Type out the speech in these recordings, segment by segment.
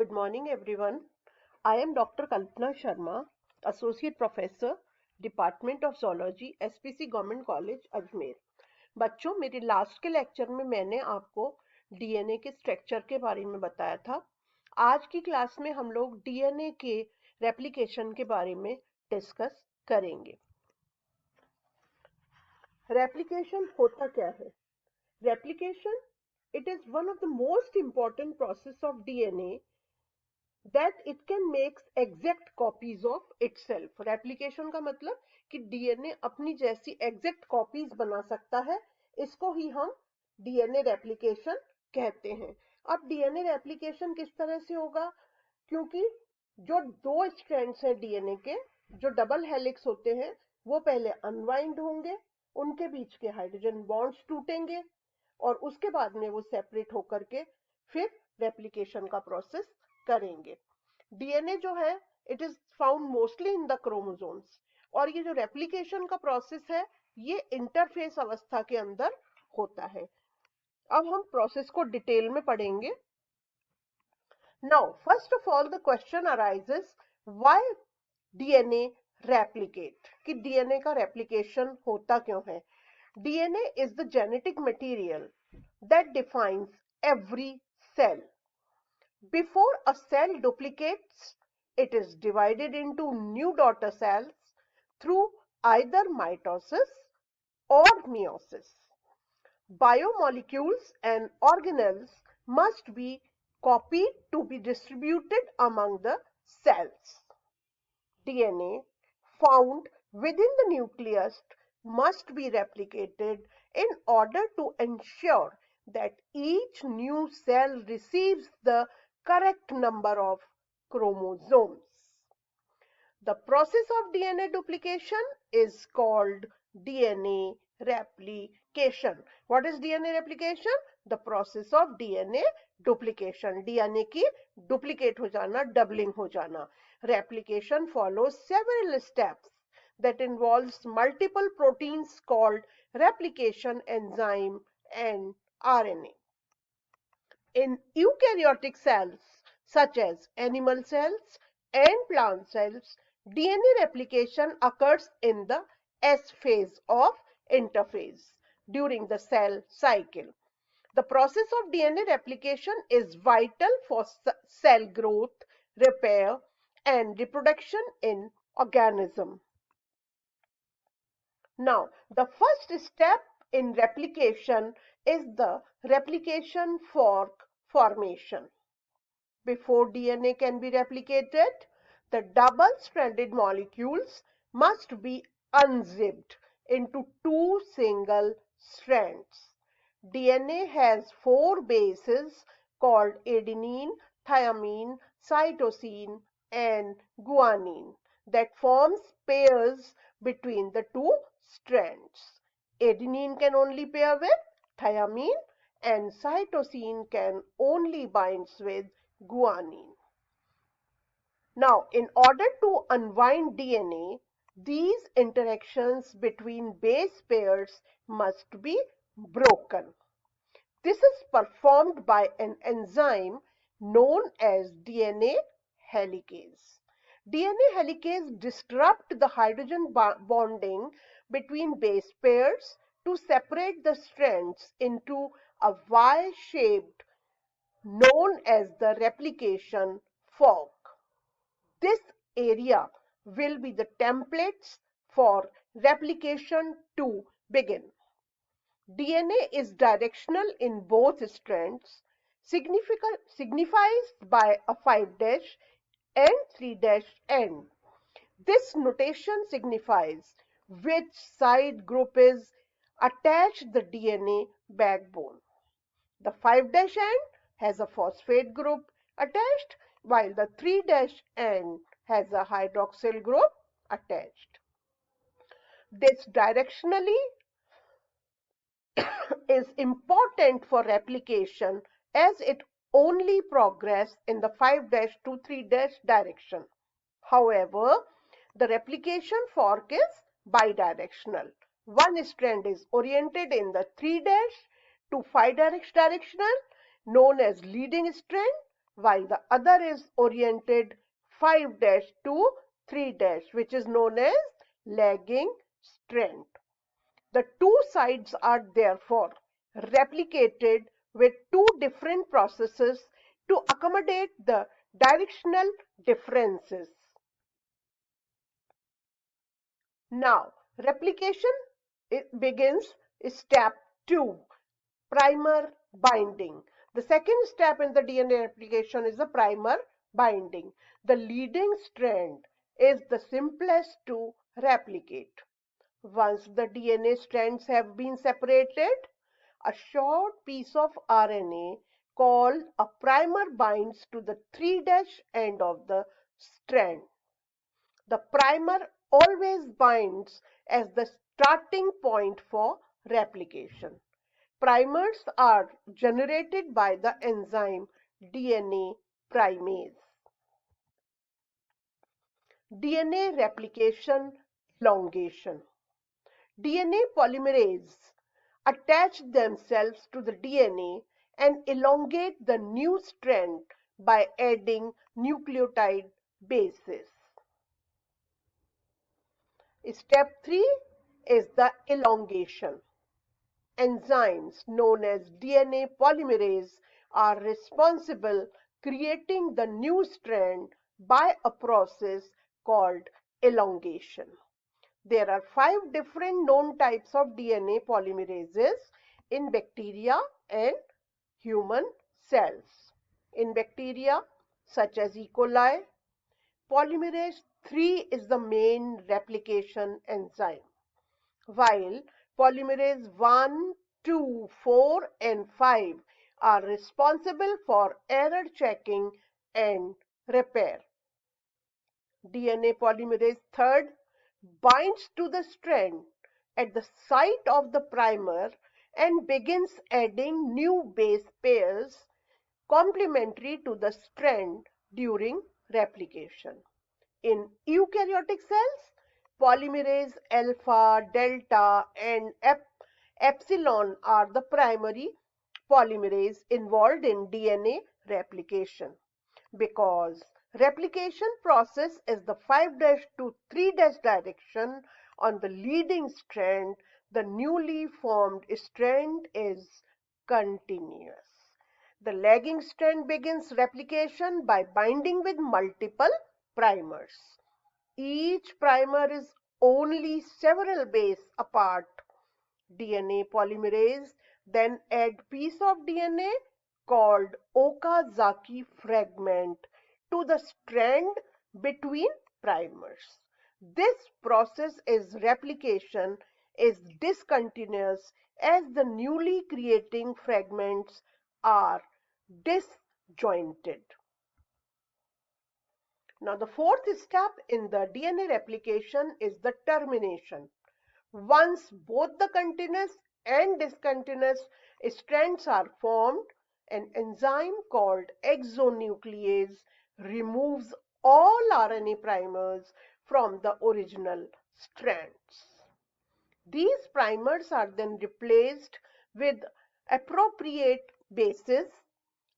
Good morning, everyone. I am Dr. Kalpana Sharma, Associate Professor, Department of Zoology, S.P.C. Government College, Ajmer. बच्चों, मेरे last के lecture में मैंने आपको DNA के स्ट्रक्चर के बारे में बताया था। आज की क्लास में हम लोग डीएनए के रेप्लिकेशन के बारे में डिस्कस करेंगे। रेप्लिकेशन होता क्या है? Replication, it is one of the most important process of DNA that it can make exact copies of itself. Replication का मतलब कि डीएनए अपनी जैसी एग्जैक्ट कॉपीज बना सकता है, इसको ही हम डीएनए रेप्लिकेशन कहते हैं। अब डीएनए रेप्लिकेशन किस तरह से होगा? क्योंकि जो दो स्ट्रैंड्स हैं डीएनए के, जो डबल हेलिक्स होते हैं, वो पहले अनवाइंड होंगे, उनके बीच के हाइड्रोजन बॉन्ड्स टूटेंगे और उसके बाद में वो सेपरेट होकर के फिर रेप्लिकेशन का प्रोसेस करेंगे। डीएनए जो है it is found mostly in the chromosomes, और ये जो रेप्लिकेशन का प्रोसेस है ये इंटरफेस अवस्था के अंदर होता है। अब हम प्रोसेस को डिटेल में पढ़ेंगे। Now first of all the question arises, why DNA replicate, कि डीएनए का रेप्लिकेशन होता क्यों है? DNA is the genetic material that defines every cell. Before a cell duplicates, it is divided into new daughter cells through either mitosis or meiosis. Biomolecules and organelles must be copied to be distributed among the cells. DNA found within the nucleus must be replicated in order to ensure that each new cell receives the correct number of chromosomes. The process of DNA duplication is called DNA replication. What is DNA replication? The process of DNA duplication. DNA की duplicate हो जाना, doubling हो जाना. Replication follows several steps that involves multiple proteins called replication enzyme and RNA. In eukaryotic cells such as animal cells and plant cells, DNA replication occurs in the S phase of interphase during the cell cycle. The process of DNA replication is vital for cell growth, repair, and reproduction in organism. Now, the first step in replication is the replication fork formation. Before DNA can be replicated, the double-stranded molecules must be unzipped into two single strands. DNA has four bases called adenine, thymine, cytosine, and guanine that forms pairs between the two strands. Adenine can only pair with thymine and cytosine can only bind with guanine. Now, in order to unwind DNA, these interactions between base pairs must be broken. This is performed by an enzyme known as DNA helicase. DNA helicase disrupt the hydrogen bonding between base pairs to separate the strands into a Y-shaped known as the replication fork. This area will be the templates for replication to begin. DNA is directional in both strands, signified by a 5' and 3' end. This notation signifies which side group is attached the DNA backbone. The 5' end has a phosphate group attached, while the 3' end has a hydroxyl group attached. This directionally is important for replication as it only progresses in the 5' to 3' direction. However, the replication fork is bidirectional. One strand is oriented in the 3' to 5' directional, known as leading strand, while the other is oriented 5' to 3', which is known as lagging strand. The two sides are therefore replicated with two different processes to accommodate the directional differences. Now, replication begins step 2, primer binding. The second step in the DNA replication is the primer binding. The leading strand is the simplest to replicate. Once the DNA strands have been separated, a short piece of RNA called a primer binds to the 3' end of the strand. The primer always binds as the starting point for replication. Primers are generated by the enzyme DNA primase. DNA replication elongation. DNA polymerase attach themselves to the DNA and elongate the new strand by adding nucleotide bases. Step 3 is the elongation. Enzymes known as DNA polymerase are responsible creating the new strand by a process called elongation. There are 5 different known types of DNA polymerases in bacteria and human cells. In bacteria such as E. coli, polymerase 3 is the main replication enzyme, while polymerase 1, 2, 4, and 5 are responsible for error checking and repair. DNA polymerase 3 binds to the strand at the site of the primer and begins adding new base pairs complementary to the strand during replication. In eukaryotic cells, polymerase alpha, delta, and epsilon are the primary polymerase involved in DNA replication. Because replication process is the 5' to 3' direction on the leading strand, the newly formed strand is continuous. The lagging strand begins replication by binding with multiple primers. Each primer is only several bases apart. DNA polymerase then add piece of DNA called Okazaki fragment to the strand between primers. This process is replication is discontinuous as the newly creating fragments are disjointed. Now the fourth step in the DNA replication is the termination. Once both the continuous and discontinuous strands are formed, an enzyme called exonuclease removes all RNA primers from the original strands. These primers are then replaced with appropriate bases.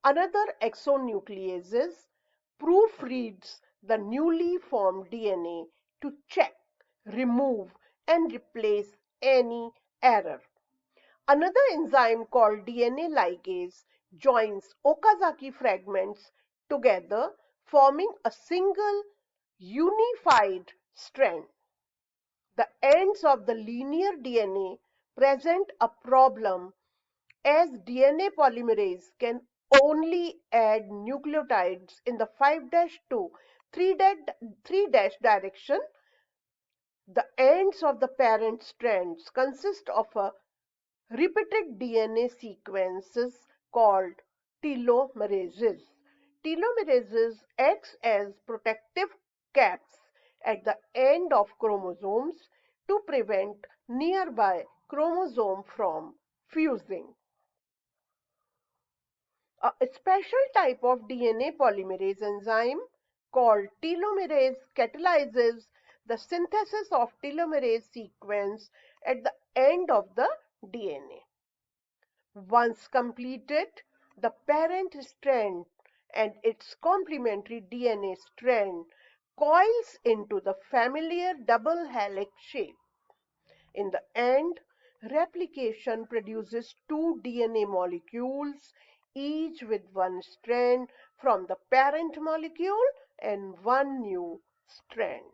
Another exonuclease proofreads the newly formed DNA to check, remove, and replace any error. Another enzyme called DNAligase joins Okazaki fragments together, forming a single unified strand. The ends of the linear DNA present a problem as DNA polymerase can only add nucleotides in the 5' to 3' direction. The ends of the parent strands consist of a repeated DNA sequences called telomerases. Telomerases act as protective caps at the end of chromosomes to prevent nearby chromosome from fusing. A special type of DNA polymerase enzyme called telomerase catalyzes the synthesis of telomerase sequence at the end of the DNA. Once completed, the parent strand and its complementary DNA strand coils into the familiar double helix shape. In the end, replication produces two DNA molecules, each with one strand from the parent molecule and one new strand.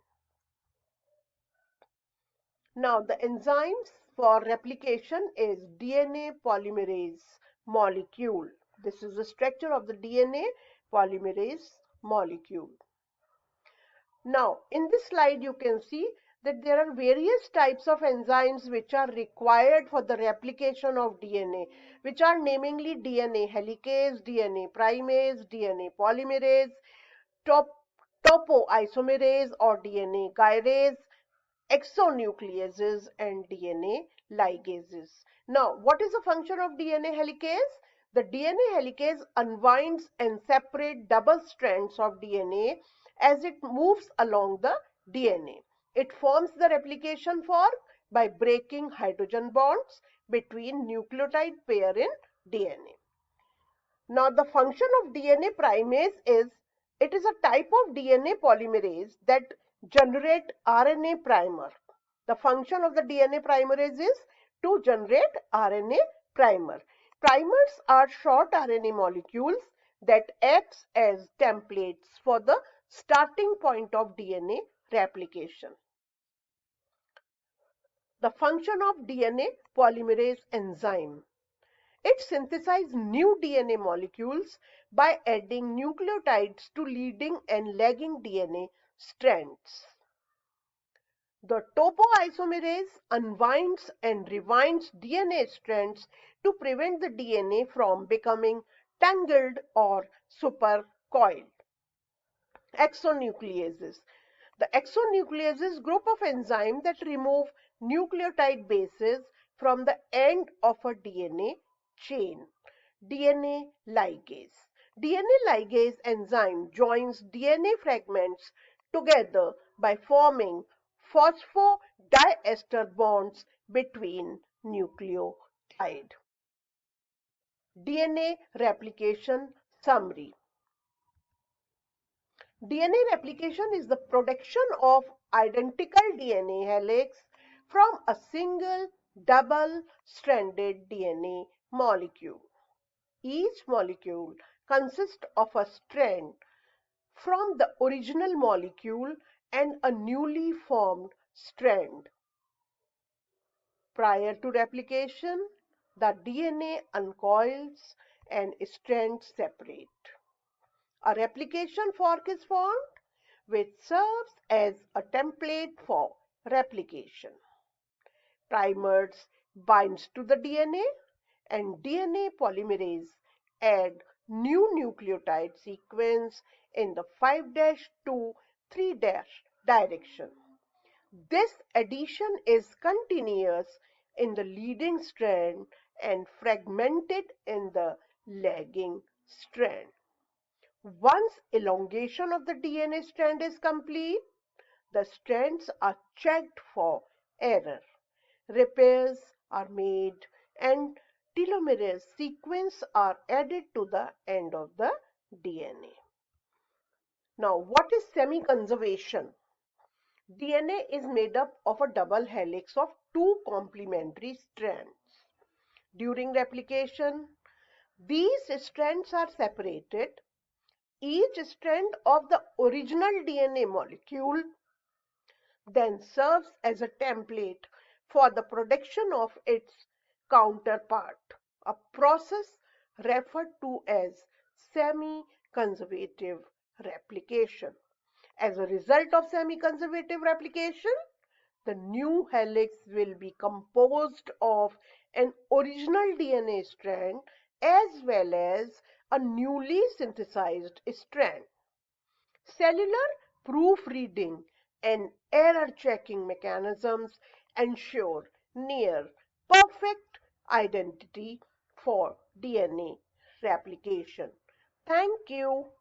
Now, the enzymes for replication is DNA polymerase molecule. This is the structure of the DNA polymerase molecule. Now, in this slide, you can see that there are various types of enzymes which are required for the replication of DNA, which are namely DNA helicase, DNA primase, DNA polymerase, topoisomerase or DNA gyrase, exonucleases and DNA ligases. Now, what is the function of DNA helicase? The DNA helicase unwinds and separates double strands of DNA as it moves along the DNA. It forms the replication fork by breaking hydrogen bonds between nucleotide pair in DNA. Now, the function of DNA primase is, it is a type of DNA polymerase that generate RNA primer. The function of the DNA polymerase is to generate RNA primer. Primers are short RNA molecules that acts as templates for the starting point of DNA replication. The function of DNA polymerase enzyme. It synthesizes new DNA molecules by adding nucleotides to leading and lagging DNA strands. The topoisomerase unwinds and rewinds DNA strands to prevent the DNA from becoming tangled or supercoiled. Exonucleases. The exonucleases group of enzymes that remove nucleotide bases from the end of a DNA chain. DNA ligase. DNA ligase enzyme joins DNA fragments together by forming phosphodiester bonds between nucleotide. DNA replication summary. DNA replication is the production of identical DNA helix from a single double-stranded DNA molecule. Each molecule consists of a strand from the original molecule and a newly formed strand. Prior to replication, the DNA uncoils and strands separate. A replication fork is formed, which serves as a template for replication. Primers binds to the DNA and DNA polymerase add new nucleotide sequence in the 5' to 3' direction. This addition is continuous in the leading strand and fragmented in the lagging strand. Once elongation of the DNA strand is complete, the strands are checked for error. Repairs are made and telomerase sequence are added to the end of the DNA. Now, what is semi-conservation? DNA is made up of a double helix of two complementary strands. During replication, these strands are separated. Each strand of the original DNA molecule then serves as a template for the production of its counterpart, a process referred to as semi-conservative replication. As a result of semi-conservative replication, the new helix will be composed of an original DNA strand as well as a newly synthesized strand. Cellular proofreading and error checking mechanisms ensure near perfect identity for DNA replication. Thank you.